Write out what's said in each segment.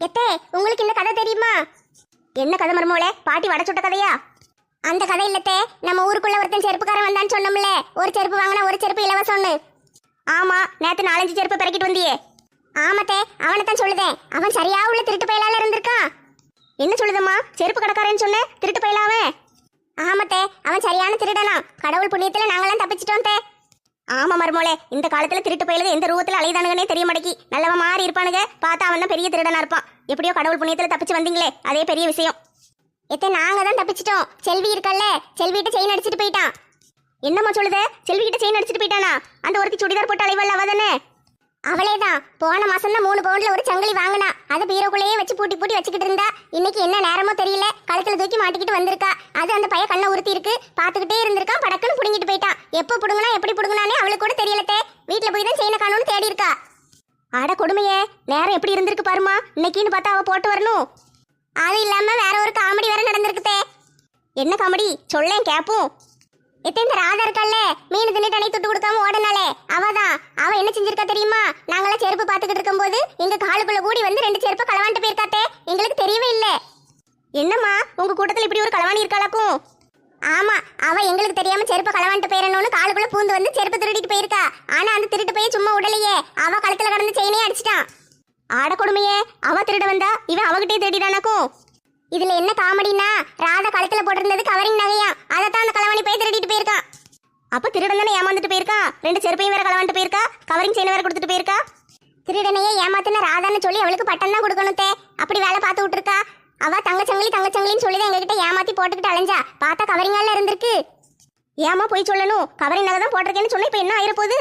எத்தே, உங்களுக்கு இந்த கதை தெரியுமா? என்ன கதை மருமோளே? பாட்டி வடை சுட்ட கதையா? அந்த கதை இல்லத்தே, நம்ம ஊருக்குள்ள ஒருத்தன் செருப்புக்காரன் வந்தான்னு சொன்னோம்ல, ஒரு செருப்பு வாங்கினா ஒரு செருப்பு இலவசம்னு. ஆமா, நேத்து 4-5 செருப்பு பெருக்கிட்டு வந்தியே. ஆமாத்தே, அவனைத்தான் சொல்லுதேன். அவன் சரியா உள்ள திருட்டு பயலால இருந்திருக்கான். என்ன சொல்லுதம்மா? செருப்பு கடைக்காரன்னு சொன்ன, திருட்டு பயலாவே? ஆமாத்தே, அவன் சரியான திருடனா. கடவுள் புண்ணியத்துல நாங்களாம் தப்பிச்சிட்டோம் தே. ஆமா மருமோளே, இந்த காலத்துல திருட்டு பயலுக எந்த ரூபத்துல அலைதானுங்கன்னே தெரிய மாட்டேங்கி. நல்லவன் மாறி இருப்பானுங்க, பார்த்தா அவன் தான் பெரிய திருடனா இருப்பான். எப்படியோ கடவுள் புண்ணியத்துல தப்பிச்சு வந்தீங்களே, அதே பெரிய விஷயம். எத்தே, நாங்க தான் தப்பிச்சிட்டோம். செல்வி இருக்கல்ல, செல்விகிட்ட செயின் அடிச்சிட்டு போயிட்டான். என்னம்மா சொல்லுத? செல்விகிட்ட செயின் அடிச்சிட்டு போயிட்டானா? அந்த ஒருத்தி சுடிதார் போட்டு அலைவல்ல, அவதானே? அவளேதான். போன மாசம் தான் 3 பவுண்ட்ல ஒரு சங்கிலி வாங்கினா. அதை பீரோக்குள்ளேயே வச்சு பூட்டி பூட்டி வச்சுக்கிட்டு இருந்தா. இன்னைக்கு என்ன நேரமோ தெரியல, கழுத்துல தூக்கி மாட்டிக்கிட்டு வந்திருக்கா. அது அந்த பைய கண்ணை உறுத்தி இருக்கு, பாத்துக்கிட்டே இருந்திருக்கான். படக்குன்னு புடுங்கிட்டு போயிட்டான். எப்போ புடுங்கினா எப்படி புடுங்கினானே அவளுக்கு கூட தெரியலத்தே. வீட்டுல போய் தான் செயினை காணும்னு தேடி இருக்கா. அட கொடுமையே, நேரம் எப்படி இருந்திருக்கு பாருமா. இன்னைக்குன்னு பார்த்தா அவ போட்டு வரணும். அது இல்லாம வேற ஒரு காமெடி வேற நடந்திருக்குதே. என்ன காமெடி சொல்லேன் கேப்போம். இந்த ராதா இருக்கல்ல, மீன் தின்னுட்டு அணை துட்டு கொடுக்காம ஓடனாலே, அவதான். அவ என்ன செஞ்சிருக்கா தெரியுமா? நாங்களாம் செருப்பு பாத்துக்கிட்டு இருக்கும் போது எங்க காலுக்குள்ள கூடி வந்து 2 செருப்பு களவாண்டு போயிருக்காத்தே. எங்களுக்கு தெரியவே இல்லை. என்னம்மா, உங்க கூட்டத்துல இப்படி ஒரு களவாணி இருக்காளாக்கும்? ஆமா, அவ எங்களுக்கு தெரியாம செருப்பு களவாண்டு போயிடணும்னு காலுக்குள்ள பூந்து வந்து செருப்பு திருடிட்டு போயிருக்கா. ஆனா அந்த திருட்டு போய் சும்மா உடலையே, அவ கழுத்துல கடந்து செயினே அடிச்சிட்டான். ஆட கொடுமையே, அவ திருட வந்தா இவன் அவகிட்டே தேடிடானாக்கும். இதுல என்ன காமெடினா, ராதா கழுத்துல போட்டிருந்தது கவரிங் நகையா. அதைத்தான் அந்த களவாணி போய் திருடிட்டு போயிருக்கா. அப்ப திருடன் தானே ஏமாந்துட்டு போயிருக்கா. 2 செருப்பையும் வேற களவாண்டு போயிருக்கா, கவரிங் செயின் வேற கொடுத்துட்டு போயிருக்கா. திருடனையே ஏமாத்தின ராதான்னு சொல்லி அவளுக்கு பட்டம் தான் கொடுக்கணும் தே. அப்படி வேலை பார்த்து விட்டுருக்கா. அவ தங்கச்சங்கிலின்னு சொல்லிதான் எங்ககிட்ட ஏமாத்தி போட்டுக்கிட்டு அலைஞ்சா. பார்த்தா கவரிங்கால இருந்திருக்கு. ஏமா போய் சொல்லணும்? கவரிங் நகை தான் போட்டிருக்கேன்னு சொன்னா இப்ப என்ன ஆயிரப்போகுது?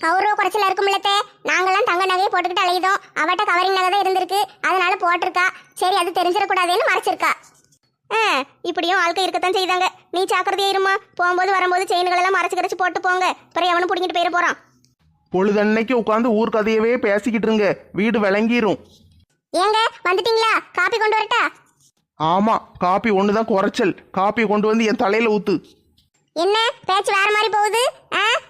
கௌரவ குறைச்சல இருக்கும்லத்தே. நாங்களாம் தங்க நகையை போட்டுக்கிட்டு அலையுதோம். அவட்ட கவரிங் நகை தான் இருந்திருக்கு, அதனால போட்டிருக்கா. சரி, அது தெரிஞ்சிடக்கூடாதுன்னு மறைச்சிருக்கா. இப்படியும் ஆட்கள் இருக்கத்தான் செய்தாங்க. நீ ஜாக்கிரதையா இருமா. போகும்போது வரும்போது செயின்கள் எல்லாம் மறைச்சு கரைச்சு போட்டு போங்க. பிறகு அவனும் பிடிங்கிட்டு போயிட போறான். பொழுதன்னைக்கு உட்காந்து ஊர் கதையவே பேசிக்கிட்டு இருங்க, வீடு விளங்கிரும். ஏங்க வந்துட்டீங்களா? காப்பி கொண்டு வரட்டா? ஆமா, காப்பி ஒண்ணுதான் குறைச்சல். காப்பி கொண்டு வந்து என் தலையில ஊத்து. என்ன பேச்சு வேற மாதிரி போகுது?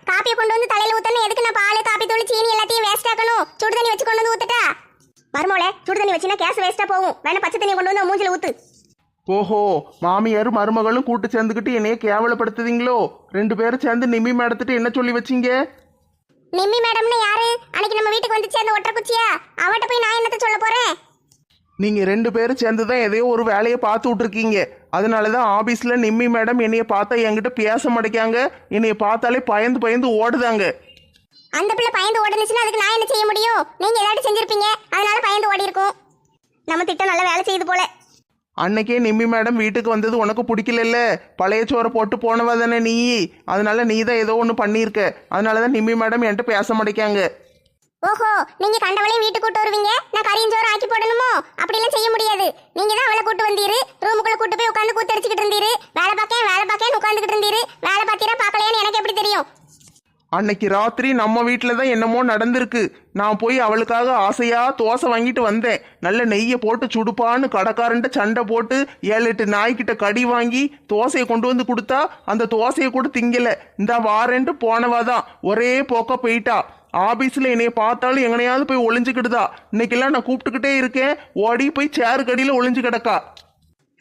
காப்பியை கொண்டு வந்து தலையில ஊத்தணும். எதுக்கு நான் பால், காப்பி தூள், சீனி எல்லாத்தையும் வேஸ்ட் ஆக்கணும்? சுடு தண்ணி வச்சு கொண்டு வந்து ஊத்துட்டா? மருமோளே, சுடு தண்ணி வச்சினா கேஸ் வேஸ்டா போகும். வேணா பச்சை தண்ணி கொண்டு வந்து மூஞ்சில ஊத்து. ஓஹோ, மாமியாரும் மருமகளும் கூட்டு சேர்ந்துக்கிட்டு என்னைய கேவலப்படுத்துதீங்களோ? 2 பேரும் சேர்ந்து நிம்மி மேடத்துட்டு என்ன சொல்லி வச்சீங்க? நிம்மி மேடம்னு யாரு? அன்னைக்கு நம்ம வீட்டுக்கு வந்து சேர்ந்த ஒற்றை குச்சியா? அவட்ட போய் நான் என்னத்த சொல்ல போறேன்? நீங்க 2 பேரும் சேர்ந்து தான் எதையோ ஒரு வேலையை பார்த்து விட்டுருக்கீங்க. அதனாலதான் ஆபீஸ்ல நிம்மி மேடம் என்னைய பார்த்தா என்கிட்ட பேச மாட்டேங்காங்க. என்னைய பார்த்தாலே பயந்து பயந்து ஓடுதாங்க. அந்த பிள்ளை பயந்து ஓடுனுச்சுன்னா அதுக்கு நான் என்ன செய்ய முடியும்? நீங்க ஏதாச்சும் செஞ்சிருப்பீங்க, அதனால பயந்து ஓடி இருக்கும். நம்ம திட்டம் நல்ல வேலை செய்யுது போல. அன்னைக்கே நிம்மி மேடம் வீட்டுக்கு வந்தது உனக்கு பிடிக்கல. பழைய சோறை போட்டு போனவா தானே நீ. அதனால நீ தான் ஏதோ ஒன்று பண்ணியிருக்க. அதனாலதான் நிம்மி மேடம் என்கிட்ட பேச மாட்டேங்காங்க. ஓஹோ, நீங்க கண்டவளையும் வீட்டுக்கு கூட்டு வருவீங்க, நான் கறியஞ்சோறு ஆக்கி போடணுமோ? அப்படிலாம் செய்ய முடியாது. நீங்க தான் அவளை கூட்டு வந்தீரு, ரூமுக்குள்ள கூட்டு போய் உட்காந்து கூத்தடிச்சுக்கிட்டு இருந்தீரு. வேலை பார்க்கேன் உட்காந்துக்கிட்டு இருந்தீரு. வேலை பார்த்தீரா பார்க்கலையான்னு எனக்கு எப்படி தெரியும்? அன்னைக்கு ராத்திரி நம்ம வீட்டில் தான் என்னமோ நடந்திருக்கு. நான் போய் அவளுக்காக ஆசையா தோசை வாங்கிட்டு வந்தேன். நல்ல நெய்யை போட்டு சுடுப்பான்னு கடைக்காரன்ட்ட சண்டை போட்டு 7-8 நாய்கிட்ட கடி வாங்கி தோசையை கொண்டு வந்து கொடுத்தா அந்த தோசையை கூட திங்கல. இந்த வாரேன்ட்டு போனவாதான் ஒரே போக்க போயிட்டா. ஆபீஸ்ல என்னைய பார்த்தாலும் எங்கனையாவது போய் ஒளிஞ்சுக்கிட்டுதா. இன்னைக்கெல்லாம் நான் கூப்பிட்டுக்கிட்டே இருக்கேன், ஓடி போய் சேரு கடியில ஒளிஞ்சு கிடக்கா.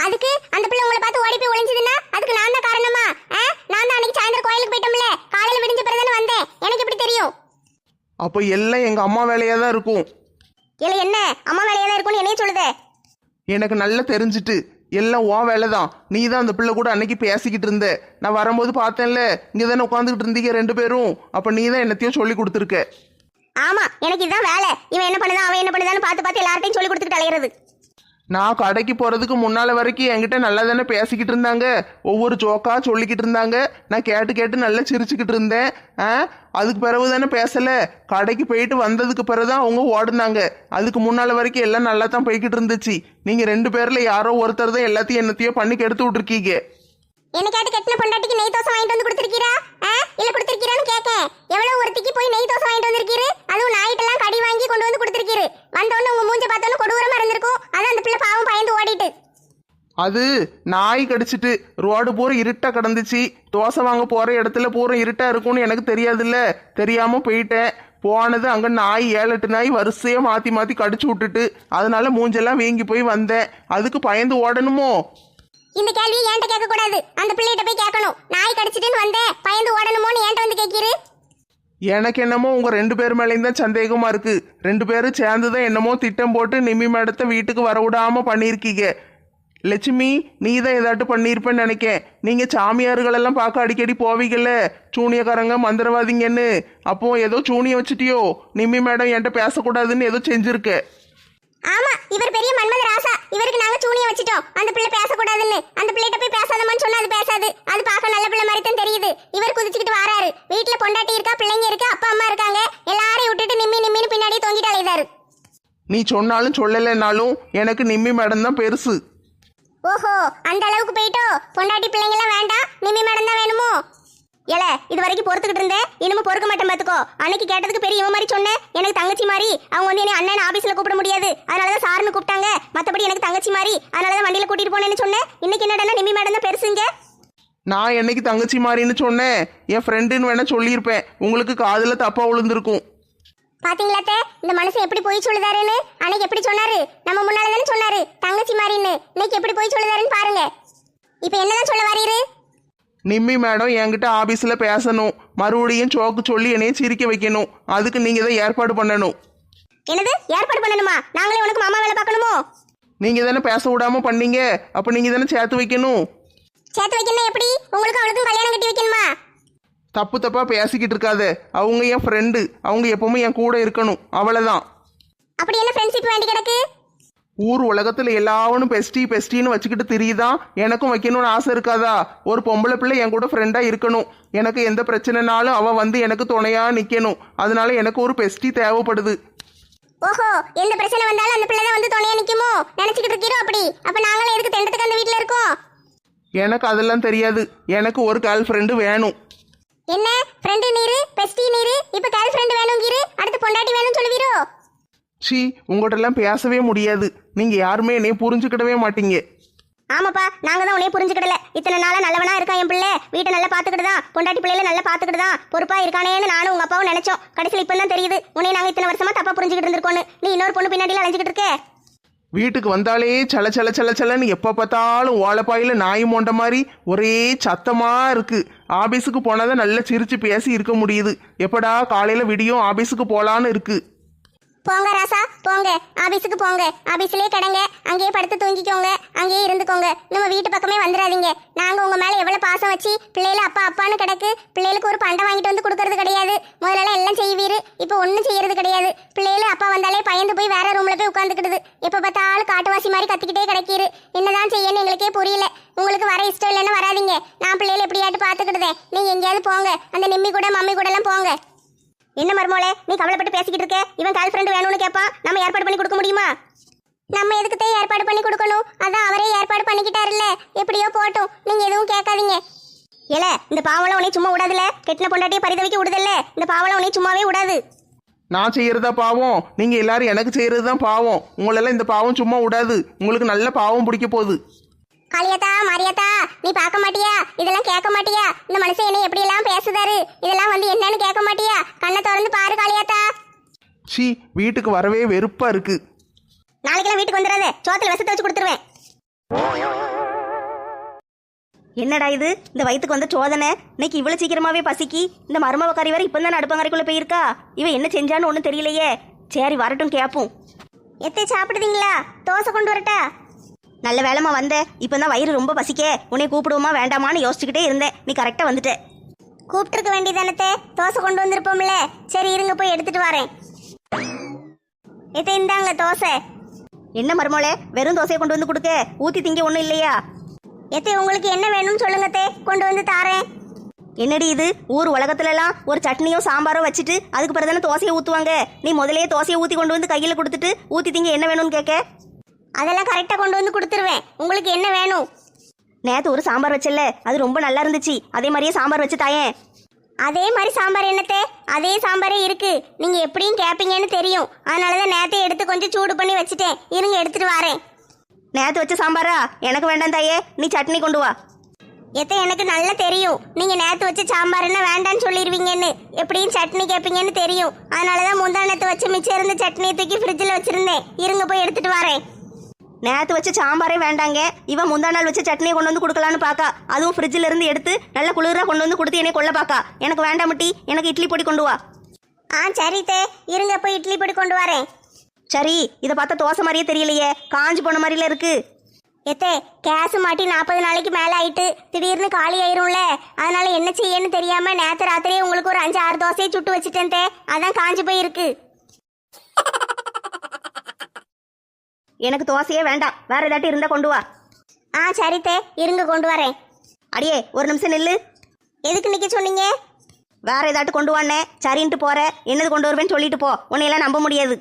அதுக்கு அந்த பிள்ளை உங்களை பார்த்து ஓடி போய் ஒளிஞ்சதுன்னா அதுக்கு நான் தான் காரணமா? நான் தான் அன்னைக்கு சாயந்தரம் கோயிலுக்கு போயிட்டோம்ல, காலையில விடிஞ்ச பிறகு வந்தேன். எனக்கு எப்படி தெரியும்? அப்ப எல்லாம் எங்க அம்மா வேலையா தான் இருக்கும். இல்ல, என்ன அம்மா வேலையா தான் இருக்கும்னு என்னைய சொல்லுதே? எனக்கு நல்லா தெரிஞ்சிட்டு. எல்லாம் உன் வேலை தான். நீ தான் அந்த பிள்ளை கூட அன்னைக்கு பேசிக்கிட்டு இருந்த. நான் வரும்போது பார்த்தேன்ல, இங்கே தானே உட்காந்துக்கிட்டு இருந்தீங்க 2 பேரும். அப்போ நீ தான் என்னத்தையும் சொல்லி கொடுத்துருக்க. ஆமா, எனக்கு இதுதான் வேலை. இவன் என்ன பண்ணுதான் அவன் என்ன பண்ணுதான்னு பார்த்து பார்த்து எல்லார்ட்டையும் சொல்லி கொடுத்துக்கிட்டு அலையிறது. நான் கடைக்கு போகிறதுக்கு முன்னால் வரைக்கும் என்கிட்ட நல்லா தானே பேசிக்கிட்டு இருந்தாங்க. ஒவ்வொரு ஜோக்கா சொல்லிக்கிட்டு இருந்தாங்க. நான் கேட்டு கேட்டு நல்லா சிரிச்சுக்கிட்டு இருந்தேன். அதுக்கு பிறகு தானே பேசலை. கடைக்கு போயிட்டு வந்ததுக்கு பிறகு தான் அவங்க ஓடுனாங்க. அதுக்கு முன்னால் வரைக்கும் எல்லாம் நல்லா தான் போய்கிட்டு இருந்துச்சு. நீங்கள் 2 பேரில் யாரோ ஒருத்தர் தான் எல்லாத்தையும் என்னத்தையோ பண்ணி கெடுத்து விட்டுருக்கீங்க. என்ன கேட்டு கெட்டின பொண்டாட்டிக்கு நெய் தோசை வாங்கிட்டு வந்து கொடுத்துருக்கீரா? இல்ல கொடுத்துருக்கீரான்னு கேட்கேன். எவ்வளவு ஒருத்திக்கு போய் நெய் தோசை வாங்கிட்டு வந்திருக்கீரு? அதுவும் நாயிட்டெல்லாம் கடி வாங்கி கொண்டு வந்து கொடுத்துருக்கீரு. வந்தோன்னு உங்க மூஞ்ச பார்த்தோன்னு கொடூரமா இருந்திருக்கும். அதான் அந்த பிள்ளை பாவம் பயந்து ஓடிட்டு. அது நாய் கடிச்சிட்டு ரோடு பூரா இருட்டா கிடந்துச்சு. தோசை வாங்க போற இடத்துல பூரா இருட்டா இருக்கும்னு எனக்கு தெரியாதுல்ல. தெரியாம போயிட்டேன். போனது அங்க நாய் 7-8 நாய் வரிசையா மாத்தி மாத்தி கடிச்சு விட்டுட்டு அதனால மூஞ்செல்லாம் வீங்கி போய் வந்தேன். அதுக்கு பயந்து ஓடணுமோ? இந்த கேள்வியை ஏன்ட்ட கேட்க கூடாது, அந்த பிள்ளைகிட்ட போய் கேட்கணும். நாய் கடிச்சிட்டுன்னு வந்தேன், பயந்து ஓடணுமோன்னு ஏன்ட்ட வந்து கேட்கிரு. எனக்கு என்னமோ உங்க 2 பேர் மேலேயும் தான் சந்தேகமா இருக்கு. 2 பேரும் சேர்ந்துதான் என்னமோ திட்டம் போட்டு நிம்மி மேடத்தை வீட்டுக்கு வர விடாம பண்ணியிருக்கீங்க. லட்சுமி, நீ தான் ஏதாட்டு பண்ணியிருப்பேன்னு நினைக்கேன். நீங்க சாமியார்களெல்லாம் பார்க்க அடிக்கடி போவீங்கல்ல, சூனியக்காரங்க மந்திரவாதிங்கன்னு. அப்போ ஏதோ சூனியம் வச்சுட்டியோ? நிம்மி மேடம் என்கிட்ட பேசக்கூடாதுன்னு ஏதோ செஞ்சிருக்க. ஆமா, இவர் பெரிய மன்மத ராசா. இவருக்கு நாங்க சூனியம் வச்சிட்டோம், அந்த பிள்ளை பேசக்கூடாதுன்னு. அந்த பிள்ளைகிட்ட போய் பேசாதமான்னு சொன்னா அது பேசாது. அது பார்க்க நல்ல பிள்ளை மாதிரி தான் தெரியுது. இவர் குதிச்சுக்கிட்டு வராரு. வீட்டுல பொண்டாட்டி இருக்கா, பிள்ளைங்க இருக்கு, அப்பா அம்மா இருக்காங்க. எல்லாரையும் விட்டுட்டு நிம்மின்னு பின்னாடியே தொங்கிட்டு அலையுதாரு. நீ சொன்னாலும் சொல்லலைன்னாலும் எனக்கு நிம்மி மேடம் தான் பெருசு. ஓஹோ, அந்த அளவுக்கு போயிட்டோ? பொண்டாட்டி பிள்ளைங்க எல்லாம் வேண்டாம், நிம்மி மேடம் தான் வேணுமோ? ஏல, இது வரைக்கும் பொறுத்துக்கிட்டு இருந்தேன், இனிமே பொறுக்க மாட்டேன் பாத்துக்கோ. அன்னைக்கு கேட்டதுக்கு பெரிய இவன் மாதிரி சொன்னேன். எனக்கு தங்கச்சி மாதிரி. அவங்க வந்து என்ன அண்ணன் ஆபீஸ்ல கூப்பிட முடியாது, அதனாலதான் சார்னு கூப்பிட்டாங்க. மத்தபடி எனக்கு தங்கச்சி மாதிரி, அதனாலதான் வண்டியில கூட்டிட்டு போனேன்னு சொன்னேன். இன்னைக்கு என்னடா நிம்மி மேடம் தான் பெருசுங்க. நான் என்னைக்கு தங்கச்சி மாதிரின்னு சொன்னேன்? என் ஃப்ரெண்டுன்னு வேணா சொல்லியிருப்பேன். உங்களுக்கு காதுல தப்பா விழுந்திருக்கும். பாத்தீங்களாத்தே, இந்த மனுஷன் எப்படி போய் சொல்லுதாருன்னு. அன்னைக்கு எப்படி சொன்னாரு? நம்ம முன்னால தானே சொன்னாரு தங்கச்சி மாதிரின்னு. இன்னைக்கு எப்படி போய் சொல்லுதாருன்னு பாருங்க. இப்ப என்னதான் சொல்ல வரீரு? நிம்மி மேடம் என்கிட்ட ஆபீஸ்ல பேசணும், மறுபடியும் சோக்கு சொல்லி என்னைய சிரிக்க வைக்கணும். அதுக்கு நீங்க தான் ஏற்பாடு பண்ணணும். என்னது ஏற்பாடு பண்ணணுமா? நாங்களே உனக்கு மாமா வேலை பார்க்கணுமோ? நீங்க தானே பேச விடாம பண்ணீங்க, அப்ப நீங்க தானே சேர்த்து வைக்கணும். சேர்த்து வைக்கணும் எப்படி? உங்களுக்கு அவளுக்கும் கல்யாணம் கட்டி வைக்கணுமா? தப்பு தப்பா பேசிக்கிட்டு இருக்காத. அவங்க என் ஃப்ரெண்டு, அவங்க எப்பவுமே என் கூட இருக்கணும், அவ்வளவுதான். அப்படி என்ன ஃப்ரெண்ட்ஷிப் வேண்டி கிடக்கு? ஊர் உலகத்துல எல்லாவனும் பெஸ்டின்னு வச்சுக்கிட்டு தெரியுதான். எனக்கும் வைக்கணும்னு ஆசை இருக்காதா? ஒரு பொம்பளை பிள்ளை என் கூட ஃப்ரெண்டா இருக்கணும். எனக்கு எந்த பிரச்சனைனாலும் அவ வந்து எனக்கு துணையா நிக்கணும். அதனால எனக்கு ஒரு பெஸ்டி தேவைப்படுது. ஓஹோ, எந்த பிரச்சனை வந்தாலும் அந்த பிள்ளை தான் வந்து துணையா நிக்குமோ நினைச்சுக்கிட்டு இருக்கீரோ? அப்படி அப்ப நாங்களே எதுக்கு தெண்டத்துக்கு அந்த வீட்டுல இருக்கோம்? எனக்கு அதெல்லாம் தெரியாது. எனக்கு ஒரு கேர்ள் ஃப்ரெண்டு வேணும். என்ன ஃப்ரெண்டு நீரு, பெஸ்டி நீரு, இப்ப கேர்ள் ஃப்ரெண்டு வேணும்ங்கீரு, அடுத்து பொண்டாட்டி வேணும்னு சொல்லுவீரோ? சி, உங்கள்கிட்ட எல்லாம் பேசவே முடியாது. நீங்க யாருமே என்னைய புரிஞ்சுக்கிடவே மாட்டீங்க. ஆமாப்பா, நாங்க தான் உன்னைய புரிஞ்சுக்கிடல. இத்தனை நாளா நல்லவனா இருக்கா என் பிள்ளை, வீட்டை நல்லா பாத்துக்கிட்டுதான், பொண்டாட்டி பிள்ளைல நல்லா பாத்துக்கிட்டுதான் பொறுப்பா இருக்கானேன்னு நானும் உங்க அப்பாவும் நினைச்சோம். கடைசியில் இப்ப தான் தெரியுது உன்னை நாங்க இத்தனை வருஷமா தப்பா புரிஞ்சுக்கிட்டு இருந்திருக்கோன்னு. நீ இன்னொரு பொண்ணு பின்னாடியில அலைஞ்சிக்கிட்டு இருக்க. வீட்டுக்கு வந்தாலே சலன்னு எப்ப பார்த்தாலும் ஓலப்பாயில நாய் மோண்ட மாதிரி ஒரே சத்தமா இருக்கு. ஆபீஸுக்கு போனாதான் நல்லா சிரிச்சு பேசி இருக்க முடியுது. எப்படா காலையில விடியும் ஆபீஸுக்கு போலான்னு இருக்கு. போங்க ராசா போங்க, ஆபீஸுக்கு போங்க. ஆபீஸ்லயே கிடங்க, அங்கேயே படுத்து தூங்கிக்கோங்க, அங்கேயே இருந்துக்கோங்க. நம்ம வீட்டு பக்கமே வந்துடாதீங்க. நாங்க உங்க மேல எவ்வளவு பாசம் வச்சு பிள்ளைல அப்பா அப்பான்னு கிடக்கு. பிள்ளைகளுக்கு ஒரு பண்டை வாங்கிட்டு வந்து கொடுக்கறது கிடையாது. முதல்ல எல்லாம் செய்வீரு, இப்ப ஒன்னும் செய்யறது கிடையாது. பிள்ளைல அப்பா வந்தாலே பயந்து போய் வேற ரூம்ல போய் உட்காந்துக்கிடுது. எப்ப பார்த்தாலும் காட்டுவாசி மாதிரி கத்திக்கிட்டே கிடைக்கிரு. என்னதான் செய்யன்னு எங்களுக்கே புரியல. உங்களுக்கு வர இஷ்டம் இல்லைன்னு வராதிங்க. நான் பிள்ளைல எப்படியாட்டு பாத்துக்கிடுதேன். நீங்க எங்கேயாவது போங்க, அந்த நிம்மி கூட மம்மி கூட எல்லாம் போங்க. என்ன மர்மோளே, நீ கவலைப்பட்டு பேசிக்கிட்டு இருக்க? இவன் கேர்ள் ஃப்ரெண்ட் வேணும்னு கேட்பான், நம்ம ஏற்பாடு பண்ணி கொடுக்க முடியுமா? நம்ம எதுக்குத்தான் ஏற்பாடு பண்ணி கொடுக்கணும்? அதான் அவரே ஏற்பாடு பண்ணிக்கிட்டாருல்ல. எப்படியோ போட்டும், நீங்க எதுவும் கேட்காதீங்க. ஏல, இந்த பாவலாம் உன்னை சும்மா விடாதுல. கெட்டின பொண்டாட்டியை பரிதவிக்க விடுதல்ல, இந்த பாவலாம் உன்னை சும்மாவே விடாது. நான் செய்யறதா பாவம்? நீங்க எல்லாரும் எனக்கு செய்யறதுதான் பாவம். உங்களெல்லாம் இந்த பாவம் சும்மா விடாது. உங்களுக்கு நல்ல பாவம் பிடிக்க போகுது. காளியாத்தா, மாரியாத்தா, நீ பார்க்க மாட்டியா? இதெல்லாம் கேட்க மாட்டியா? இந்த மனுஷன் என்ன எப்படி எல்லாம் பேசுதாரு? இதெல்லாம் வந்து என்னன்னு கேட்க மாட்டியா? கண்ணை திறந்து பாரு காளியாத்தா. சி, வீட்டுக்கு வரவே வெறுப்பா இருக்கு. நாளைக்கெல்லாம் வீட்டுக்கு வந்துடாத, சோத்துல விஷத்தை வச்சு கொடுத்துருவேன். என்னடா இது, இந்த வயிற்றுக்கு வந்த சோதனை. இன்னைக்கு இவ்வளவு சீக்கிரமாவே பசிக்கி. இந்த மருமவக்காரி வரை இப்போ தான் அடுப்பங்கரைக்குள்ள போயிருக்கா. இவன் என்ன செஞ்சான்னு ஒன்றும் தெரியலையே. சரி, வரட்டும் கேட்போம். எத்தை சாப்பிடுதீங்களா? தோசை கொண்டு வரட்டா? நல்ல வேலைமா வந்த. இப்போ தான் வயிறு ரொம்ப பசிக்க. உன்னை கூப்பிடுவோமா வேண்டாமான்னு யோசிச்சுக்கிட்டே இருந்தேன். நீ கரெக்டாக வந்துட்ட. கூப்பிட்டுருக்க வேண்டியதானத்தே, தோசை கொண்டு வந்திருப்போம்ல. சரி இருங்க, போய் எடுத்துட்டு வரேன். எத்தை இந்தாங்க தோசை. என்ன மருமோளே, வெறும் தோசையை கொண்டு வந்து கொடுக்க? ஊற்றி திங்க ஒன்றும் இல்லையா? எத்தை உங்களுக்கு என்ன வேணும்னு சொல்லுங்கத்தே, கொண்டு வந்து தாரேன். என்னடி இது, ஊர் உலகத்துலலாம் ஒரு சட்னியோ சாம்பாரோ வச்சுட்டு அதுக்கு பிறகு தானே தோசையை ஊற்றுவாங்க. நீ முதலே தோசையை ஊற்றி கொண்டு வந்து கையில் கொடுத்துட்டு ஊற்றி திங்க என்ன வேணும்னு கேட்க? அதெல்லாம் கரெக்டா கொண்டு வந்து கொடுத்துருவேன். உங்களுக்கு என்ன வேணும்? நேற்று ஒரு சாம்பார் வச்சல, அது ரொம்ப நல்லா இருந்துச்சு. அதே மாதிரியே சாம்பார் வச்சு தாயேன். அதே மாதிரி சாம்பார் என்னத்தே? அதே சாம்பாரே இருக்கு. நீங்க எப்படியும் கேட்பீங்கன்னு தெரியும், அதனாலதான் நேத்தே எடுத்து கொஞ்சம் சூடு பண்ணி வச்சுட்டேன். இருங்க எடுத்துட்டு வரேன். நேற்று வச்ச சாம்பாரா? எனக்கு வேண்டாம் தாயே, நீ சட்னி கொண்டு வா. எத்த எனக்கு நல்லா தெரியும் நீங்க நேத்து வச்ச சாம்பார்னா வேண்டான்னு சொல்லிடுவீங்கன்னு, எப்படியும் சட்னி கேட்பீங்கன்னு தெரியும். அதனாலதான் முந்தா நேத்து வச்ச மிச்சம் இருந்த சட்னியை தூக்கி ஃப்ரிட்ஜில் வச்சிருந்தேன். இருங்க போய் எடுத்துட்டு வரேன். நேற்று வச்ச சாம்பாரே வேண்டாங்க, இவன் முந்தா நாள் வச்ச சட்னியை கொண்டு வந்து கொடுக்கலான்னு பார்க்கா. அதுவும் ஃப்ரிட்ஜில் இருந்து எடுத்து நல்ல குளிராக கொண்டு வந்து கொடுத்து என்னை கொள்ள பார்க்கா. எனக்கு வேண்டாமட்டி, எனக்கு இட்லி பொடி கொண்டு வா. சரி தே, இருங்க போய் இட்லி பொடி கொண்டு வரேன். சரி, இதை பார்த்தா தோசை மாதிரியே தெரியலையே, காஞ்சி போன மாதிரில இருக்கு. எத்தே கேஸ் மாட்டி 40 நாளைக்கு மேலே ஆயிட்டு, திடீர்னு காலி ஆயிரும்ல. அதனால என்ன செய்யன்னு தெரியாம நேற்று ராத்திரியே உங்களுக்கு ஒரு 5-6 தோசையை சுட்டு வச்சுட்டேன் தே, அதான் காஞ்சி போயிருக்கு. எனக்கு தோசையே வேண்டாம், வேற ஏதாட்டி இருந்தா கொண்டு வா. சரி தே, இருங்க கொண்டு வரேன். அடியே ஒரு நிமிஷம் நில்லு. எதுக்கு நிக்க சொன்னீங்க? வேற ஏதாட்டு கொண்டு வானே. சரின்ட்டு போற, என்னது கொண்டு வருவேன்னு சொல்லிட்டு போ, உன்னையெல்லாம் நம்ப முடியாது.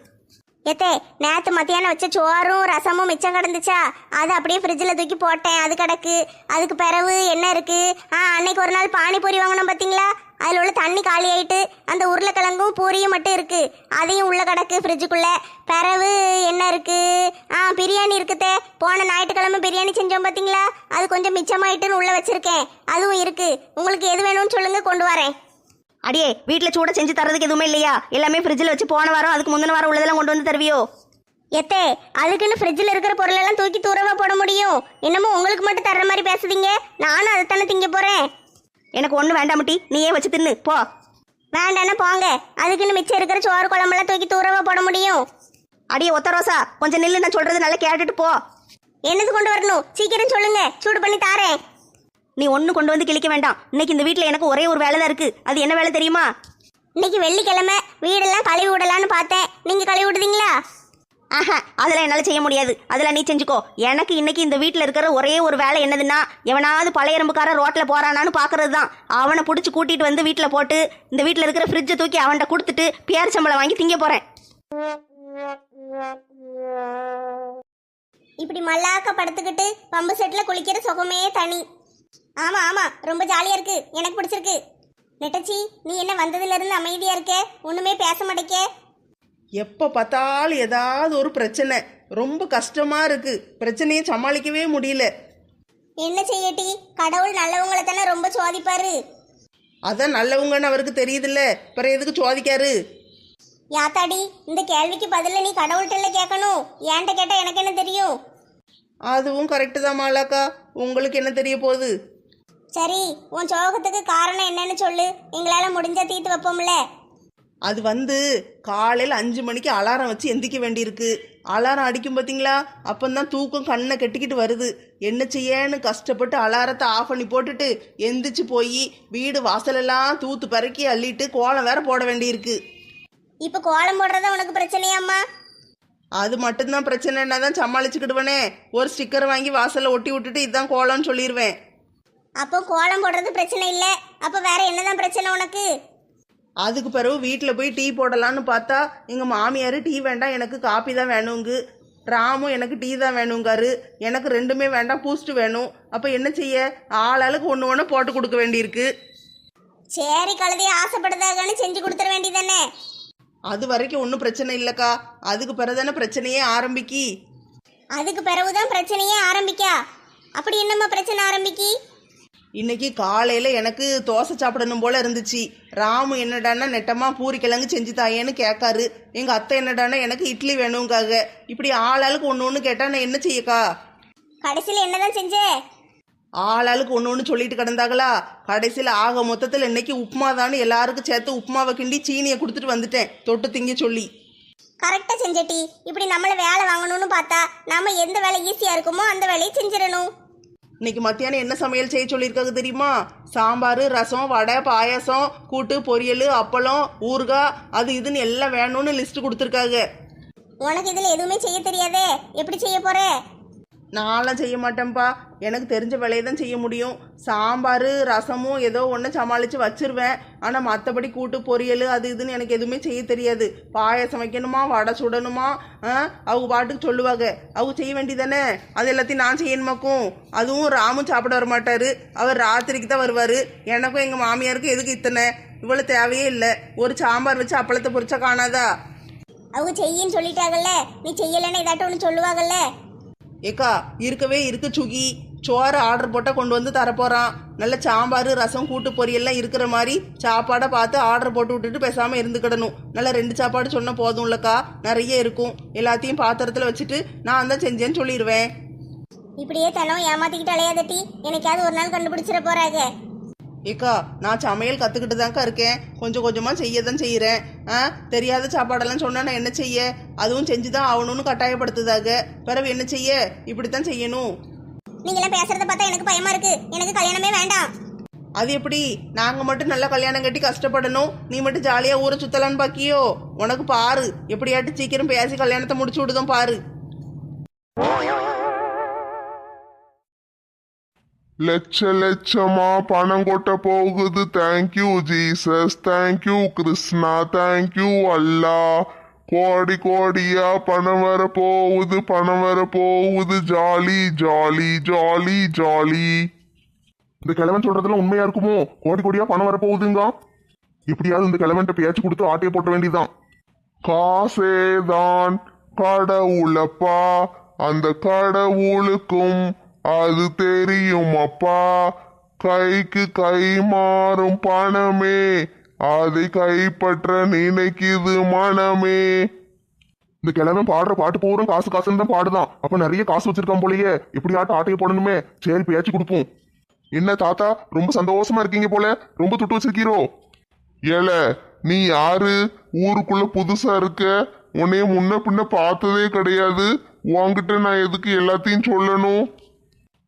எத்தே நேற்று மத்தியானம் வச்ச சோறும் ரசமும் மிச்சம் கிடந்துச்சா, அது அப்படியே ஃப்ரிட்ஜில் தூக்கி போட்டேன், அது கிடக்கு. அதுக்கு பிறகு என்ன இருக்கு, அன்னைக்கு ஒரு நாள் பானிபூரி வாங்கினோம் பார்த்தீங்களா, அதில் உள்ள தண்ணி காலி ஆயிட்டு அந்த உருளைக்கிழங்கும் பூரியும் மட்டும் இருக்கு, அதையும் உள்ள கிடக்கு ஃப்ரிட்ஜுக்குள்ள. பிறகு என்ன இருக்கு, பிரியாணி இருக்குதே, போன ஞாயிற்றுக்கிழமை பிரியாணி செஞ்சோம் பார்த்தீங்களா, அது கொஞ்சம் மிச்சமாயிட்டுன்னு உள்ள வச்சிருக்கேன், அதுவும் இருக்கு. உங்களுக்கு எது வேணும்னு சொல்லுங்க, கொண்டு வரேன். அடியே வீட்டில் சூட செஞ்சு தரதுக்கு எதுவுமே இல்லையா? எல்லாமே ஃப்ரிட்ஜில் வச்சு போன வாரம் அதுக்கு முந்தின வாரம் உள்ளதெல்லாம் கொண்டு வந்து தருவியோ? எத்தே அதுக்குன்னு ஃப்ரிட்ஜில் இருக்கிற பொருளெல்லாம் தூக்கி தூரமாக போட முடியும்? என்னமோ உங்களுக்கு மட்டும் தர்ற மாதிரி பேசுதீங்க, நானும் அதைத்தானே திங்க போகிறேன். எனக்கு ஒன்றும் வேண்டாமட்டி, நீயே வச்சு தின்னு போ. வேண்டாண்ணா போங்க, அதுக்குன்னு மிச்சம் இருக்கிற சோறு குழம்பெல்லாம் தூக்கி தூரமாக போட முடியும்? அடியே ஒத்த ரோசா, கொஞ்சம் நில்லு, நான் சொல்றது நல்லா கேட்டுட்டு போ. என்னது கொண்டு வரணும், சீக்கிரம் சொல்லுங்க, சூடு பண்ணி தாரேன். நீ ஒன்றும் கொண்டு வந்து கிழிக்க வேண்டாம். இன்னைக்கு இந்த வீட்டில் எனக்கு ஒரே ஒரு வேலை தான் இருக்கு. அது என்ன வேலை தெரியுமா? இன்னைக்கு வெள்ளிக்கிழமை, வீடெல்லாம் கழுவி விடலான்னு பார்த்தேன், நீங்க கழுவி விடுதீங்களா? அதெல்லாம் என்னால் செய்ய முடியாது, அதெல்லாம் நீ செஞ்சுக்கோ. எனக்கு இன்னைக்கு இந்த வீட்டில் இருக்கிற ஒரே ஒரு வேலை என்னதுன்னா, எவனாவது பழைய எறும்புக்கார ரோட்டில் போறானான்னு பார்க்கறது தான். அவனை பிடிச்சி கூட்டிட்டு வந்து வீட்டில் போட்டு இந்த வீட்டில் இருக்கிற ஃப்ரிட்ஜை தூக்கி அவன்கிட்ட கொடுத்துட்டு பேர் சம்பளம் வாங்கி திங்க போறேன். இப்படி மல்லாக்க படுத்துக்கிட்டு பம்பு செட்டில் குளிக்கிற சுகமே தனி. ஆமா ஆமா, ரொம்ப ஜாலியா இருக்கு, எனக்கு பிடிச்சிருக்கு. நெட்டச்சி, நீ என்ன வந்ததுல இருந்து அமைதியா இருக்க, ஒண்ணுமே பேச மாட்டேக்க? எப்போ பார்த்தாலும் ஏதாவது ஒரு பிரச்சனை, ரொம்ப கஷ்டமா இருக்கு. பிரச்சனையை சமாளிக்கவே முடியல. என்ன செய்யட்டி, கடவுள் நல்லவங்களை தானே ரொம்ப சோதிப்பாரு. அதான் நல்லவங்கன்னு அவருக்கு தெரியுதுல்ல, பிற எதுக்கு சோதிக்காரு? யாத்தாடி, இந்த கேள்விக்கு பதில நீ கடவுள்கிட்ட கேட்கணும், ஏன்ட்ட கேட்டா எனக்கு என்ன தெரியும்? அதுவும் கரெக்டு தான் மாலாக்கா, உங்களுக்கு என்ன தெரிய போகுது? சரி, உன் சோகத்துக்கு காரணம் என்னன்னு சொல்லு, எங்களால முடிஞ்சா தீர்த்து வைப்போம்ல. அது காலையில் 5 மணிக்கு அலாரம் வச்சு எந்திக்க வேண்டியிருக்கு. அலாரம் அடிக்கும் பார்த்தீங்களா, அப்பந்தான் தூக்கம் கண்ணை கட்டிக்கிட்டு வருது. என்ன செய்யன்னு கஷ்டப்பட்டு அலாரத்தை ஆஃப் பண்ணி போட்டுட்டு எந்திரிச்சு போய் வீடு வாசலெல்லாம் தூத்து பறக்கி அள்ளிட்டு கோலம் வேற போட வேண்டியிருக்கு. இப்ப கோலம் போடுறதா உனக்கு பிரச்சனையாம்மா? அது மட்டும்தான் பிரச்சனைன்னா தான் சமாளிச்சுக்கிடுவேனே. ஒரு ஸ்டிக்கர் வாங்கி வாசலில் ஒட்டி விட்டுட்டு இதுதான் கோலம்னு சொல்லிடுவேன். அப்போ கோலம் போடுறது பிரச்சனை இல்லை, அப்போ வேற என்னதான் பிரச்சனை உனக்கு? அதுக்கு பிறகு வீட்டில் போய் டீ போடலான்னு பார்த்தா எங்கள் மாமியார் டீ வேண்டாம், எனக்கு காப்பி தான் வேணுங்கு. ராமும் எனக்கு டீ தான் வேணுங்காரு. எனக்கு ரெண்டுமே வேண்டாம், பூஸ்ட் வேணும். அப்போ என்ன செய்ய, ஆளாளுக்கு ஒன்று ஒன்று போட்டு கொடுக்க வேண்டியிருக்கு. சரி கழுதையை ஆசைப்படுதாகன்னு செஞ்சு கொடுத்துட வேண்டியதானே. அது வரைக்கும் ஒன்றும் பிரச்சனை இல்லைக்கா, அதுக்கு பிறகுதானே பிரச்சனையே ஆரம்பிக்கி. அதுக்கு பிறகுதான் பிரச்சனையே ஆரம்பிக்கா? அப்படி என்னம்மா பிரச்சனை ஆரம்பிக்கி? இன்னைக்கு காலையில் எனக்கு தோசை சாப்பிடணும் போல இருந்துச்சு. ராமு என்னடான்னா நெட்டமாக பூரி கிழங்கு செஞ்சு தாயேன்னு கேட்காரு. எங்கள் அத்தை என்னடான்னா எனக்கு இட்லி வேணுங்காக. இப்படி ஆளாளுக்கு ஒன்று ஒன்று கேட்டால் நான் என்ன செய்யக்கா? கடைசியில் என்னதான் செஞ்சே? ஆளாளுக்கு ஒன்று ஒன்று சொல்லிட்டு கிடந்தாங்களா. கடைசியில் ஆக மொத்தத்தில் இன்னைக்கு உப்புமா தானே எல்லாருக்கும் சேர்த்து உப்புமாவை கிண்டி சீனியை கொடுத்துட்டு வந்துட்டேன், தொட்டு திங்க சொல்லி. கரெக்டாக செஞ்சட்டி. இப்படி நம்மளை வேலை வாங்கணும்னு பார்த்தா நம்ம எந்த வேலை ஈஸியாக இருக்குமோ அந்த வேலையை செஞ்சிடணும். இன்னைக்கு மத்தியானம் என்ன சமையல் செய்ய சொல்லியிருக்காங்க தெரியுமா? சாம்பார், ரசம், வடை, பாயாசம், கூட்டு, பொரியல், அப்பளம், ஊறுகாய், அது இதுன்னு எல்லாம் வேணும்னு லிஸ்ட் கொடுத்துருக்காங்க. உனக்கு இதில் எதுவுமே செய்ய தெரியாதே, எப்படி செய்ய போற? நான்லாம் செய்ய மாட்டேன்ப்பா, எனக்கு தெரிஞ்ச வேலையை தான் செய்ய முடியும். சாம்பார் ரசமும் ஏதோ ஒன்று சமாளித்து வச்சிருவேன். ஆனால் மற்றபடி கூட்டு பொரியல் அது இதுன்னு எனக்கு எதுவுமே செய்ய தெரியாது. பாயாசம் வைக்கணுமா, வடை சுடணுமா, அவங்க பாட்டுக்கு சொல்லுவாங்க, அவங்க செய்ய வேண்டியதானே. அது எல்லாத்தையும் நான் செய்யணுமாக்கும். அதுவும் ராமும் சாப்பிட வர மாட்டார், அவர் ராத்திரிக்கு தான் வருவார். எனக்கும் எங்கள் மாமியாருக்கும் எதுக்கு இத்தனை, இவ்வளோ தேவையே இல்லை. ஒரு சாம்பார் வச்சு அப்பளத்தை பொரிச்சா காணாதா? அவங்க செய்யின்னு சொல்லிட்டாங்கல்ல, நீ செய்யலைன்னு ஏதாட்டும் ஒன்று சொல்லுவாங்கல்ல. ஏக்கா இருக்கவே இருக்கு சுகி, சோறு ஆர்டர் போட்டால் கொண்டு வந்து தரப்போகிறான். நல்ல சாம்பார் ரசம் கூட்டு பொரியல்லாம் இருக்கிற மாதிரி சாப்பாடை பார்த்து ஆர்டர் போட்டு விட்டுட்டு பேசாமல் இருந்துக்கிடணும். நல்லா 2 சாப்பாடு சொன்னால் போதும்லக்கா, நிறைய இருக்கும். எல்லாத்தையும் பாத்திரத்தில் வச்சுட்டு நான் தான் செஞ்சேன்னு சொல்லிடுவேன். இப்படியே தனம் ஏமாத்திக்கிட்டு அலையாதட்டி, எனக்காவது ஒரு நாள் கண்டுபிடிச்சிட போறாங்க. ஏக்கா நான் சமையல் கற்றுக்கிட்டு தான்க்கா இருக்கேன். கொஞ்சம் கொஞ்சமாக செய்ய தான் செய்கிறேன். தெரியாத சாப்பாடெல்லாம் சொன்னால் நான் என்ன செய்ய? அதுவும் செஞ்சு தான் ஆகணும்னு கட்டாயப்படுத்துதாக. பிறகு என்ன செய்ய? இப்படித்தான் செய்யணும். நீங்களாம் பேசுறத பார்த்தா எனக்கு பயமா இருக்கு. எனக்கு கல்யாணமே வேண்டாம். அது எப்படி? நாங்கள் மட்டும் நல்லா கல்யாணம் கட்டி கஷ்டப்படணும், நீ மட்டும் ஜாலியாக ஊரை சுத்தலான்னு பாக்கியோ? உனக்கு பாரு, எப்படியாட்டு சீக்கிரம் பேசி கல்யாணத்தை முடிச்சு விடுதோம் பாரு. லட்சமா பணம் கொட்ட போகுது. Thank you Jesus, thank you Krishna, thank you Allah. கோடி கோடியா பணம் வர போகுது, பணம் வர போகுது. Jolly jolly jolly jolly. இந்த கிழவன் சொல்றதுல உண்மையா இருக்குமோ? கோடி கோடியா பணம் வர போகுதுங்க. எப்படியாவது இந்த கிழவன்ட்ட பேச்சு கொடுத்து ஆட்டையை போட்ட வேண்டியதான். காசேதான் கடவுளப்பா, அந்த கடவுளுக்கும் அது தெரியும் அப்பா. கைக்கு கை மாறும் பணமே, அதை கைப்பற்ற நினைக்குது மனமே. இந்த கிழவன் பாடுற பாட்டு பூரா காசு காசுன்னு தான் பாடுதான். அப்ப நிறைய காசு வச்சிருக்கான் போலயே. எப்படியாட்டும் ஆட்டையை போடணுமே. சரி பேச்சு கொடுப்போம். என்ன தாத்தா ரொம்ப சந்தோஷமா இருக்கீங்க போல, ரொம்ப துட்டு வச்சிருக்கீரோ? ஏல நீ யாரு? ஊருக்குள்ள புதுசா இருக்க, உன்னைய முன்ன பின்ன பார்த்ததே கிடையாது. உன்கிட்ட நான் எதுக்கு எல்லாத்தையும் சொல்லணும்?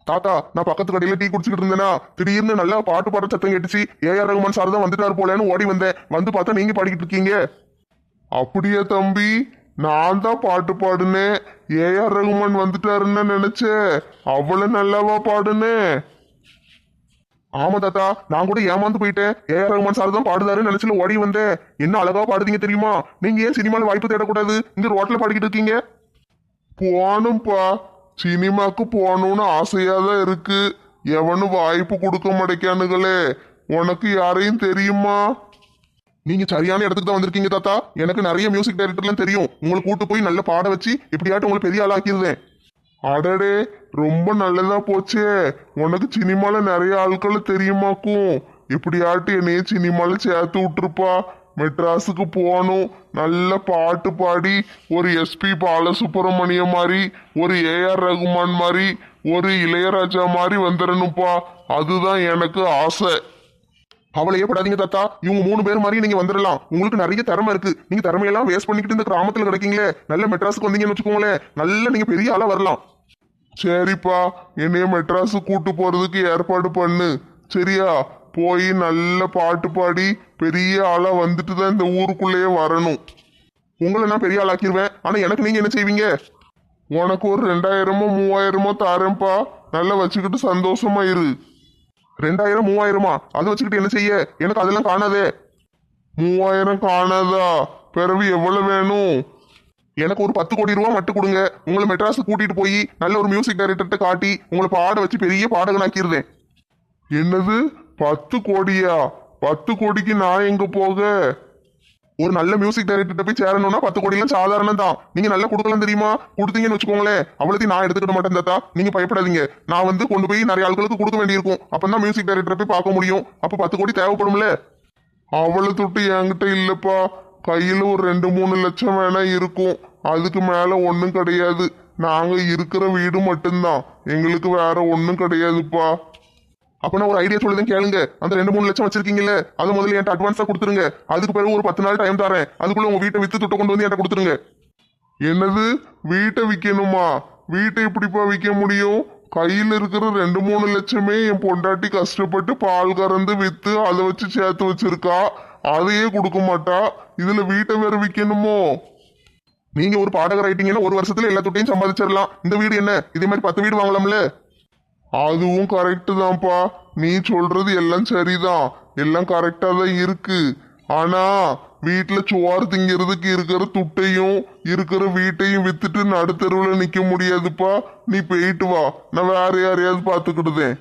தாத்தா நான் பக்கத்து கடையில டீ குடிச்சுக்கிட்டு இருந்தேனா, திடீர்னு நல்லா பாட்டு பாடுற சத்தம் கேட்டுச்சு. ஏஆர் ரகுமான் சார் தான் வந்துட்டாரு போலன்னு ஓடி வந்தேன். வந்து பார்த்தா நீங்க பாடிக்கிட்டு இருக்கீங்க. அப்படியா தம்பி? நான் தான் பாட்டு பாடுனேன். ஏஆர் ரகுமான் வந்துட்டாருன்னு நினைச்சேன். அவ்வளவு நல்லாவா பாடுனேன்? ஆமா தாத்தா, நான் கூட ஏமாந்து போயிட்டேன். ஏஆர் ரகுமான் சார் தான் பாடுதாருன்னு நினைச்சுல ஓடி வந்தேன். என்ன அழகா பாடுதீங்க தெரியுமா? நீங்க ஏன் சினிமாவில் வாய்ப்பு தேடக்கூடாது? இங்க ரோட்ல பாடிக்கிட்டு இருக்கீங்க. போனும்பா, சினிமாக்கு போகணும்னு ஆசையா தான் இருக்கு. எவனும் வாய்ப்பு கொடுக்க மாட்டேக்கானுங்களே. உனக்கு யாரையும் தெரியுமா? நீங்க சரியான இடத்துக்கு தான் வந்திருக்கீங்க தாத்தா. எனக்கு நிறைய மியூசிக் டைரக்டர்லாம் தெரியும். உங்களை கூட்டு போய் நல்ல பாட வச்சு எப்படியாட்டும் உங்களை பெரிய ஆளாக்கிடுவேன். அடடே, ரொம்ப நல்லதா போச்சே. உனக்கு சினிமால நிறைய ஆட்களை தெரியுமாக்கும். எப்படியாட்டு என்னைய சினிமால சேர்த்து விட்டுருப்பா. மெட்ராஸுக்கு போகணும், நல்ல பாட்டு பாடி ஒரு எஸ்பி பாலசுப்ரமணியம் மாதிரி, ஒரு ஏஆர் ரகுமான் மாதிரி, ஒரு இளையராஜா மாதிரி வந்துடணும்ப்பா. அதுதான் எனக்கு ஆசை. அவளையே படாதீங்க தாத்தா. இவங்க 3 பேர் மாதிரி நீங்க வந்துடலாம். உங்களுக்கு நிறைய திறமை இருக்கு. நீங்க திறமையெல்லாம் வேஸ்ட் பண்ணிக்கிட்டு இந்த கிராமத்துல கிடைக்கீங்களே. நல்ல மெட்ராஸுக்கு வந்தீங்கன்னு வச்சுக்கோங்களேன், நல்ல நீங்க பெரிய ஆளா வரலாம். சரிப்பா, என்னைய மெட்ராஸுக்கு கூட்டு போறதுக்கு ஏற்பாடு பண்ணு. சரியா? போய் நல்ல பாட்டு பாடி பெரிய ஆளா வந்துட்டு தான் இந்த ஊருக்குள்ளேயே வரணும். உங்களை நான் பெரிய ஆளாக்கிடுவேன். ஆனா எனக்கு நீங்க என்ன செய்வீங்க? உனக்கு ஒரு 2000மோ 3000மோ தாரேன்ப்பா. நல்லா வச்சுக்கிட்டு சந்தோஷமா இரு. 2000 3000மா? அதை வச்சுக்கிட்டு என்ன செய்ய? எனக்கு அதெல்லாம் காணாதே. 3000 காணாதா? பிறகு எவ்வளவு வேணும்? எனக்கு ஒரு 10 கோடி ரூபா மட்டும் கொடுங்க. உங்களை மெட்ராஸுக்கு கூட்டிட்டு போய் நல்ல ஒரு மியூசிக் டைரக்டர்கிட்ட காட்டி உங்களை பாட வச்சு பெரிய பாடகனாக்கிடுவேன். என்னது 10 கோடியா? 10 கோடிக்கு நான் எங்க போக? ஒரு நல்ல மியூசிக் டைரக்டர் போய் சேரணும்னா 10 கோடிலாம் சாதாரணம் தான். நீங்க நல்லா கொடுக்கலாம் தெரியுமா? கொடுத்தீங்கன்னு வச்சுக்கோங்களேன், அவ்வளோத்தையும் நான் எடுத்துக்கிட மாட்டேன் தாத்தா. நீங்க பயப்படாதீங்க. நான் வந்து கொண்டு போய் நிறைய ஆட்களுக்கு கொடுக்க வேண்டியிருக்கும். அப்பதான் மியூசிக் டைரக்டரை போய் பார்க்க முடியும். அப்ப 10 கோடி தேவைப்படும்ல. அவ்வளவு துட்டு என்கிட்ட இல்லப்பா. கையில ஒரு 2-3 லட்சம் வேணா இருக்கும். அதுக்கு மேல ஒன்றும் கிடையாது. நாங்க இருக்கிற வீடு மட்டும்தான், எங்களுக்கு வேற ஒன்றும் கிடையாதுப்பா. அப்ப நான் ஒரு ஐடியா சொல்லுதேன் கேளுங்க. அந்த 2-3 லட்சம் வச்சிருக்கீங்கல்ல, அதை முதல்ல என்கிட்ட அட்வான்ஸா கொடுத்துருங்க. அதுக்கு பிறகு ஒரு 10 நாள் டைம் தரேன். அதுக்குள்ள உங்க வீட்டை வித்து துட்டை கொண்டு வந்து என்கிட்ட கொடுத்துருங்க. என்னது? வீட்டை விற்கணுமா? வீட்டை எப்படிப்பா விற்க முடியும்? கையில் இருக்கிற 2-3 லட்சமே என் பொண்டாட்டி கஷ்டப்பட்டு பால் கறந்து வித்து அதை வச்சு சேர்த்து வச்சிருக்கா. அதையே கொடுக்க மாட்டா. இதுல வீட்டை வேற விற்கணுமோ? நீங்க ஒரு பாடகர் ஆயிட்டீங்கன்னா 1 வருஷத்துல எல்லா துட்டையும் சம்பாதிச்சிடலாம். இந்த வீடு என்ன, இதே மாதிரி 10 வீடு வாங்கலாம்ல. அதுவும் கரெக்டு தான்ப்பா. நீ சொல்றது எல்லாம் சரிதான், எல்லாம் கரெக்டா தான் இருக்கு. ஆனா வீட்டுல சோறு திங்கிறதுக்கு இருக்கிற துட்டையும் இருக்கிற வீட்டையும் வித்துட்டு நடுத்தருவில் நிக்க முடியாதுப்பா. நீ போயிட்டு வா, நான் வேற யாரையாவது பாத்துக்கிடுதேன்.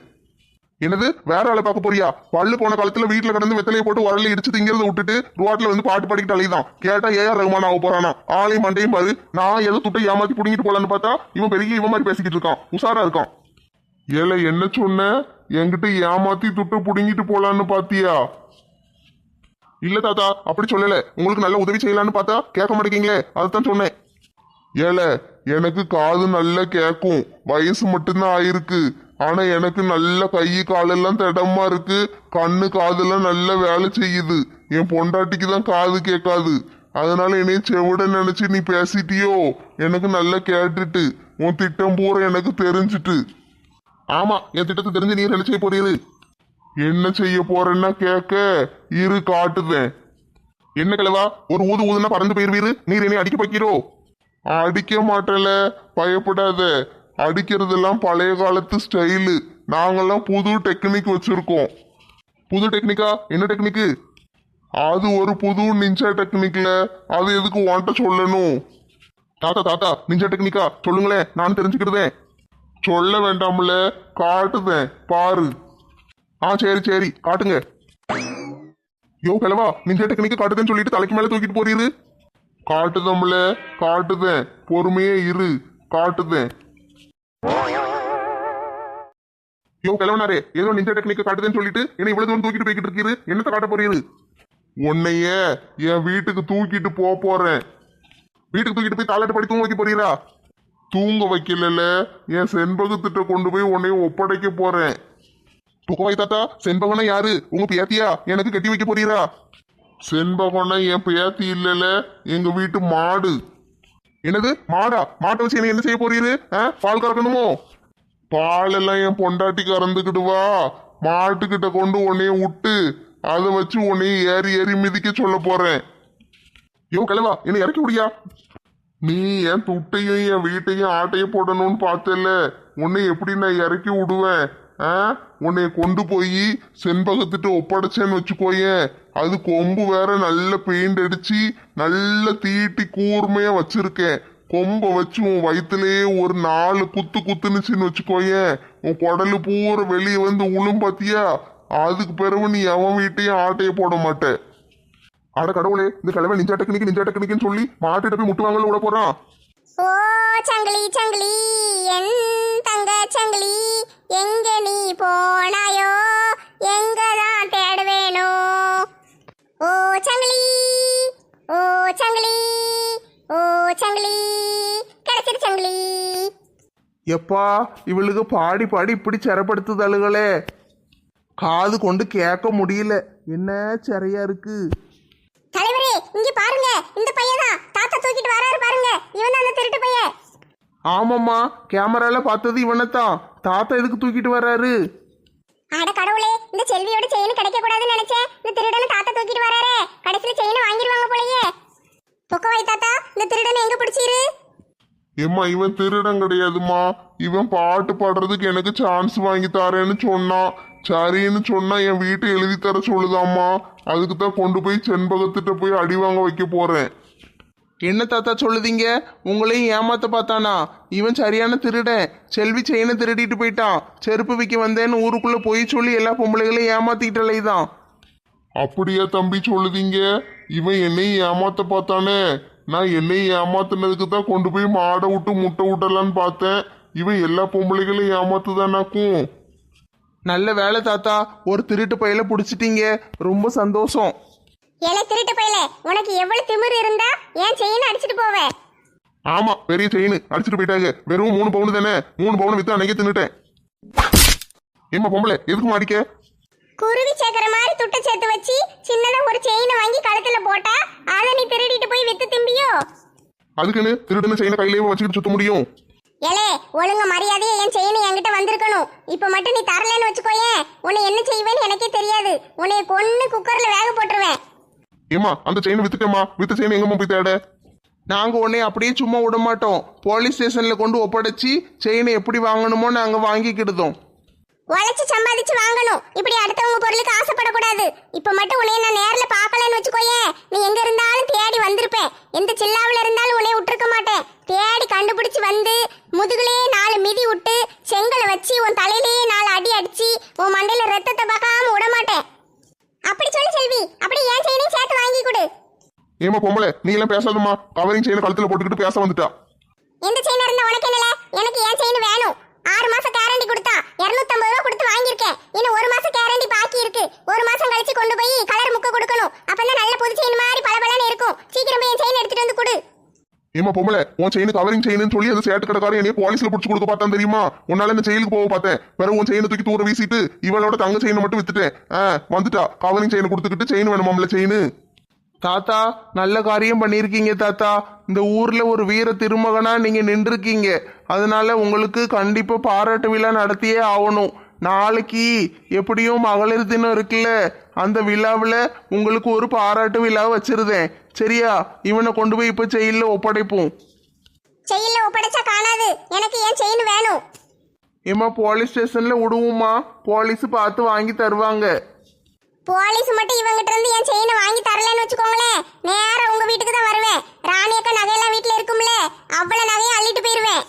என்னது, வேற ஆளை பார்க்க போறியா? பல்லு போன காலத்துல வீட்டுல கிடந்து வெத்தலையை போட்டு உரல இடிச்சு திங்கிறத விட்டுட்டு ரோட்ல வந்து பாட்டு பாடிக்கிட்டு அலைதான். கேட்டா ஏஆர் ரகுமான் ஆக போறானா? ஆளையும் மண்டையும் பாரு. நான் ஏதோ துட்டை ஏமாத்தி புடிங்கிட்டு போலான்னு பார்த்தா இவன் பெரிய இவன் மாதிரி பேசிக்கிட்டு இருக்கான். உஷாரா இருக்கான். ஏல என்ன சொன்ன? என்கிட்ட ஏமாத்தி துட்ட புடுங்கிட்டு போலான்னு பாத்தியா? இல்ல தாத்தா, அப்படி சொல்லல. உங்களுக்கு நல்ல உதவி செய்யலான்னு பார்த்தா கேட்க மாட்டேங்கீங்களே, அதுதான் சொன்னேன். ஏல எனக்கு காது நல்லா கேக்கும், வயசு மட்டும்தான் ஆயிருக்கு. ஆனா எனக்கு நல்ல கை காலெல்லாம் திடமா இருக்கு, கண்ணு காதெல்லாம் நல்ல வேலை செய்யுது. என் பொண்டாட்டிக்கு தான் காது கேட்காது. அதனால என்னைய செவிட நினைச்சு நீ பேசிட்டியோ? எனக்கு நல்லா கேட்டுட்டு உன் திட்டம் பூரா எனக்கு தெரிஞ்சிட்டு. ஆமா, என் திட்டத்தை தெரிஞ்சு நீர் என்ன செய்ய போறீரு? என்ன செய்ய போறேன்னா கேட்க இரு காட்டுதேன். என்ன கிழவா, ஒரு ஊது ஊதுன்னா பறந்து போயிருவீரு, நீர் என்னை அடிக்க வைக்கிறோ? அடிக்க மாட்டல, பயப்படாத. அடிக்கிறதெல்லாம் பழைய காலத்து ஸ்டைலு. நாங்கெல்லாம் புது டெக்னிக் வச்சிருக்கோம். புது டெக்னிக்கா? என்ன டெக்னிக்கு? அது ஒரு புது நிஞ்சா டெக்னிக்ல. அது எதுக்கு உன்கிட்ட சொல்லணும்? தாத்தா தாத்தா, நிஞ்சா டெக்னிக்கா சொல்லுங்களேன், நான் தெரிஞ்சுக்கிடுதேன். சொல்ல வேண்டாம்ல, காட்டுதேன் பாரு. சரி சரி, காட்டுங்க. யோ கிழவா, நிஞ்சா டெக்னிக்கு காட்டுதேன்னு சொல்லிட்டு தலைக்கு மேல தூக்கிட்டு போறீரு. காட்டுதம்ல, காட்டுதேன். பொறுமையே இரு, காட்டுதேன். யோ கிழவனாரே, ஏதோ நிஞ்சா டெக்னிக்கு காட்டுதேன்னு சொல்லிட்டு என்ன இவ்வளவு தூரம் தூக்கிட்டு போய்கிட்டு இருக்கீரு. என்னத்தை காட்ட போறீரு? உன்னைய என் வீட்டுக்கு தூக்கிட்டு போறேன். வீட்டுக்கு தூக்கிட்டு போய் தாளாட்டு படி தூங்க வைக்க போறீரா? தூங்க வைக்கல, என் செண்பகத்திட்ட கொண்டு போய் உன்னைய ஒப்படைக்க போறேன். துக்கவாய் தாத்தா, செண்பகனா யாரு? உங்க பேத்தியா? எனக்கு கட்டி வைக்க போறீரா? செண்பகம்னா என் பேத்தி இல்லல, எங்க வீட்டு மாடு. என்னது மாடா? மாட்டை வச்சு என்ன செய்ய போறீரு? பால் கறக்கணுமோ? பால் எல்லாம் என் பொண்டாட்டி கறந்துக்கிடுவா. மாட்டுக்கிட்ட கொண்டு உன்னைய விட்டு அதை வச்சு உன்னைய ஏறி ஏறி மிதிக்க சொல்ல போறேன். யோ கிழவா, என்ன இறக்கி விடியா? நீ என் துட்டையும் என் வீட்டையும் ஆட்டையும் போடணும்னு பார்த்தல, உன்னை எப்படி நான் இறக்கி விடுவேன்? உன்னைய கொண்டு போய் செண்பகத்திட்ட ஒப்படைச்சேன்னு வச்சுக்கோயேன், அது கொம்பு வேற நல்ல பெயிண்ட் அடிச்சு நல்ல தீட்டி கூர்மையா வச்சிருக்கேன். கொம்பை வச்சு உன் வயிற்றுலயே ஒரு 4 குத்து குத்துனுச்சுன்னு வச்சுக்கோயேன், உன் குடலு பூரா வெளியே வந்து உளும் பாத்தியா? அதுக்கு பிறகு நீ எவன் வீட்டையும் ஆட்டைய போட மாட்டேன். அட கடவுளே, இந்த கிழமை நிஞ்சா டெக்னிக்னு சொல்லி மாட்டிட்ட போய் முட்டு வாங்கல விட போறான். ஓ சங்கிலி சங்கிலி, என் தங்க சங்கிலி, எங்க நீ போனாயோ, எங்க தான் தேடுவேனோ. ஓ சங்கிலி, ஓ சங்கிலி, ஓ சங்கிலி, கிடைச்சிரு சங்கிலி. எப்பா, இவளுக்கு பாடி பாடி இப்படி சிறப்படுத்துதலுகளே, காது கொண்டு கேட்க முடியல. என்ன சிறையா இருக்கு. தலைவரே, இங்க பாருங்க, இந்த பையதான் தாத்தா தூக்கிட்டு வராரு பாருங்க. இவன் தான் அந்த திருட்டு பையன். ஆமாம்மா, கேமரால பார்த்தது இவனைத்தான். தாத்தா எதுக்கு தூக்கிட்டு வர்றாரு? அட கடவுளே, இந்த செல்வியோட செயின் கிடைக்க கூடாதுன்னு நினைச்சேன். இந்த திருடனை தாத்தா தூக்கிட்டு வராரே, கடைசியில செயினை வாங்கிடுவாங்க போலயே. தொக்கவாய் தாத்தா, இந்த திருடனை எங்க பிடிச்சிரு? ஏம்மா, இவன் திருடன் கிடையாதுமா. இவன் பாட்டு பாடுறதுக்கு எனக்கு சான்ஸ் வாங்கி தரேன்னு சொன்னான். சரின்னு சொன்னா என் வீட்டை எழுதி தர சொல்லுதாம்மா. அதுக்கு தான் கொண்டு போய் செண்பகத்திட்ட போய் அடி வாங்க வைக்க போறேன். என்ன தாத்தா சொல்லுதீங்க? உங்களையும் ஏமாத்த பார்த்தானா? இவன் சரியான திருடன். செல்வி செயினை திருடிட்டு போயிட்டான். செருப்பு விற்க வந்தேன்னு ஊருக்குள்ள போய் சொல்லி எல்லா பொம்பளைகளையும் ஏமாத்திக்கிட்டலை தான். அப்படியா தம்பி சொல்லுதீங்க? இவன் என்னையும் ஏமாத்த பார்த்தானே. நான் என்னையும் ஏமாத்தினதுக்கு தான் கொண்டு போய் மாடை விட்டு முட்டை விட்டலான்னு பார்த்தேன். இவன் எல்லா பொம்பளைகளையும் ஏமாத்துதானாக்கும். நல்ல வேலை தாத்தா, ஒரு திருட்டு பையில பிடிச்சிட்டீங்க. ரொம்ப சந்தோஷம். ஏலே திருட்டு பையலே, உனக்கு எவ்வளவு திமிரு இருந்தா ஏன் செயினை அடிச்சிட்டு போவே? ஆமா, பெரிய செயின் அடிச்சுட்டு போயிட்டாங்க. வெறும் 3 பவுன் தானே, 3 பவுன் வித்து அன்னைக்கே தின்னுட்டேன். ஏமா பொம்பளை, எதுக்கு அடிக்க? குருவி சேர்க்கிற மாதிரி துட்டை சேர்த்து வச்சு சின்னதா ஒரு செயினை வாங்கி கழுத்துல போட்டா அதை நீ திருடிட்டு போய் வித்து திம்பியோ? அதுக்குன்னு திருடுன்னு செயினை கையிலேயே வச்சுக்கிட்டு சுத்த முடியும்? ஏலே, ஒழுங்க மரியாதையா என் செயின் என்கிட்ட வந்திருக்கணும். இப்ப மட்டும் நீ தரலன்னு வச்சுக்கோயேன், உன்னை என்ன செய்வேன்னு எனக்கே தெரியாது. உன்னைய கொன்னு குக்கர்ல வேக போட்டுருவேன். ஏமா, அந்த செயின் வித்துட்டேமா. வித்த செயின் எங்கம்மா போய் தேட? நாங்க உன்னை அப்படியே சும்மா விட மாட்டோம். போலீஸ் ஸ்டேஷன்ல கொண்டு ஒப்படைச்சி செயினை எப்படி வாங்கணுமோ நாங்க வாங்கிக்கிடுதோம். உழைச்சு சம்பாதிச்சு வாங்கணும். இப்படி அடுத்தவங்க பொருளுக்கு ஆசைப்படக்கூடாது. இப்ப மட்டும் உன்னைய நான் நேர்ல பாக்கலன்னு வச்சுக்கோயேன், நீ எங்க இருந்தாலும் தேடி வந்திருப்பேன். எந்த சில்லாவில இருந்தாலும் உன்னைய விட்டுருக்க மாட்டேன். தேடி கண்டுபிடிச்சு வந்து முதுகுலயே 4 மிதி விட்டு செங்கலை வச்சு உன் தலையிலேயே 4 அடி அடிச்சு உன் மண்டையில ரத்தத்தை பார்க்காம விட மாட்டேன். அப்படி சொல்லு செல்வி, அப்படி ஏன் செயினையும் சேர்த்து வாங்கி கொடு. ஏமா பொம்பளை, நீ எல்லாம் பேசாதம்மா. கவரிங் செயினை கழுத்துல போட்டுக்கிட்டு பேச வந்துட்டா. எந்த செயின் இருந்தா உனக்கு என்னல? எனக்கு ஏன் செயின் வேணும். 6 மாசம் கேரண்டி கொடுத்தா 250 ரூபா கொடுத்து வாங்கியிருக்கேன். இன்னும் ஒரு மாசம் கேரண்டி பாக்கி இருக்கு. ஒரு மாசம் கழிச்சு கொண்டு போய் கலர் முக்க கொடுக்கணும். அப்பதான் நல்ல புது செயின் மாதிரி பளபளன்னு இருக்கும். சீக்கிரம் போய் என் செயின் எடுத்துட்டு வந்து கொடு. ஏமா பொம்பளை, உன் செயின் கவரிங் செயின்னு சொல்லி அந்த சேட்டு கடைக்காரன் என்னைய போலீஸ்ல புடிச்சு கொடுக்க பார்த்தான் தெரியுமா? உன்னால இந்த ஜெயிலுக்கு போக பார்த்தேன். பிறகு உன் செயினை தூக்கி தூர வீசிட்டு இவளோட தங்க செயினை மட்டும் வித்துட்டேன். வந்துட்டா கவரிங் செயினை கொடுத்துக்கிட்டு செயின் வேணுமாம்ல செயின். தாத்தா நல்ல காரியம் பண்ணியிருக்கீங்க தாத்தா. இந்த ஊர்ல ஒரு வீர திருமகனா நீங்க நின்றுருக்கீங்க. அதனால உங்களுக்கு கண்டிப்பா பாராட்டு விழா நடத்தியே ஆகணும். நாளைக்கு எப்படியும் மகளிர் தினம் இருக்குல்ல, அந்த விழாவில் உங்களுக்கு ஒரு பாராட்டு விழா வச்சிருந்தேன். சரியா? இவனை கொண்டு போய் இப்போ ஜெயில ஒப்படைப்போம். செயின்ல ஒப்படைச்சா காணாது. எனக்கு ஏன் செயின் வேணும். ஏமா போலீஸ் ஸ்டேஷன்ல விடுவோமா? போலீஸ் பார்த்து வாங்கி தருவாங்க. போலீஸ் மட்டும் இவங்கிட்ட இருந்து என் செயினை வாங்கி தரலன்னு வச்சுக்கோங்களேன், நேரா உங்க வீட்டுக்கு தான் வருவேன். ராணி அக்கா நகையெல்லாம் வீட்டுல இருக்கும்ல, அவ்வளவு நகையும் அள்ளிட்டு போயிருவேன்.